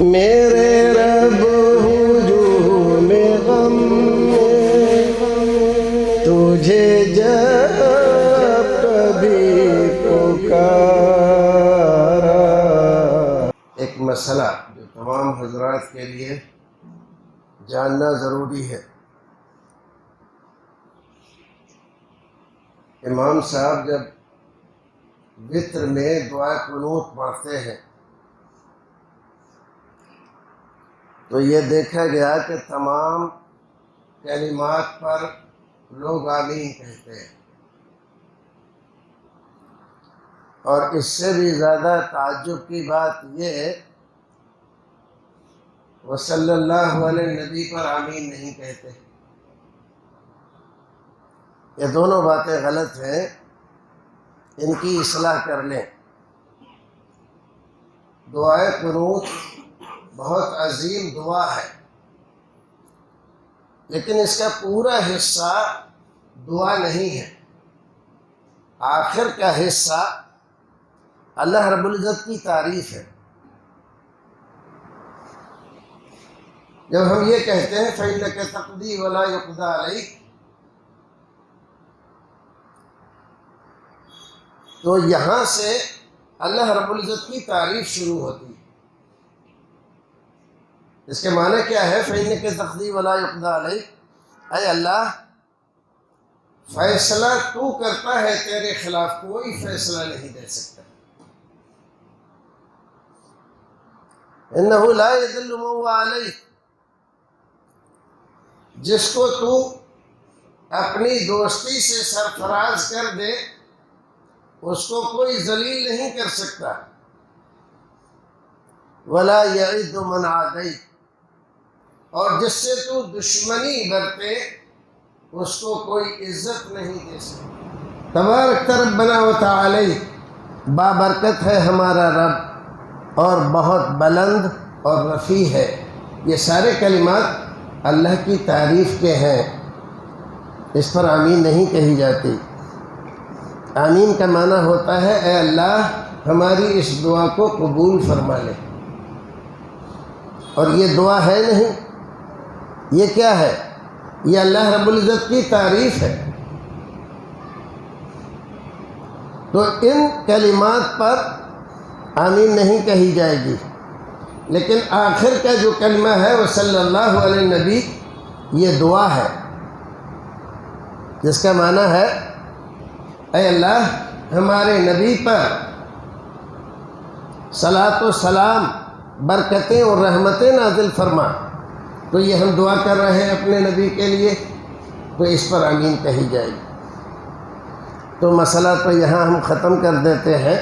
میرے رب ہجوم غم میں تجھے جب کبھی پکارا۔ ایک مسئلہ جو تمام حضرات کے لیے جاننا ضروری ہے، امام صاحب جب وتر میں دعا قنوت پڑھتے ہیں تو یہ دیکھا گیا کہ تمام کلمات پر لوگ آمین کہتے ہیں، اور اس سے بھی زیادہ تعجب کی بات یہ وہ صلی اللہ علیہ نبی پر آمین نہیں کہتے۔ یہ دونوں باتیں غلط ہیں، ان کی اصلاح کر لیں۔ دعائے قنوت بہت عظیم دعا ہے، لیکن اس کا پورا حصہ دعا نہیں ہے۔ آخر کا حصہ اللہ رب العزت کی تعریف ہے۔ جب ہم یہ کہتے ہیں فَإِنَّكَ تَقْضِي وَلَا يُقْضَى عَلَيْكَ، تو یہاں سے اللہ رب العزت کی تعریف شروع ہوتی ہے۔ اس کے معنی کیا ہے؟ فَإِنَّكَ تَقْضِي وَلَا يُقْضَى عَلَيْكَ، اے اللہ فیصلہ تو کرتا ہے، تیرے خلاف کوئی فیصلہ نہیں دے سکتا۔ إِنَّهُ لَا يَذِلُّ مَن هُوَ عَلَيْهِ، جس کو تو اپنی دوستی سے سرفراز کر دے اس کو کوئی ذلیل نہیں کر سکتا۔ وَلَا يَعِزُّ مَنْ عَادَيْتَ، اور جس سے تو دشمنی برتے اس کو کوئی عزت نہیں دے سکتا۔ تبارک ربنا و تعالی، بابرکت ہے ہمارا رب اور بہت بلند اور رفیع ہے۔ یہ سارے کلمات اللہ کی تعریف کے ہیں، اس پر آمین نہیں کہی جاتی۔ آمین کا معنی ہوتا ہے اے اللہ ہماری اس دعا کو قبول فرما لے، اور یہ دعا ہے نہیں، یہ کیا ہے؟ یہ اللہ رب العزت کی تعریف ہے۔ تو ان کلمات پر آمین نہیں کہی جائے گی، لیکن آخر کا جو کلمہ ہے وہ صلی اللہ علیہ نبی، یہ دعا ہے جس کا معنی ہے اے اللہ ہمارے نبی پر صلاۃ و سلام، برکتیں اور رحمتیں نازل فرما۔ تو یہ ہم دعا کر رہے ہیں اپنے نبی کے لیے، تو اس پر آمین کہی جائے گی۔ تو مسئلہ تو یہاں ہم ختم کر دیتے ہیں۔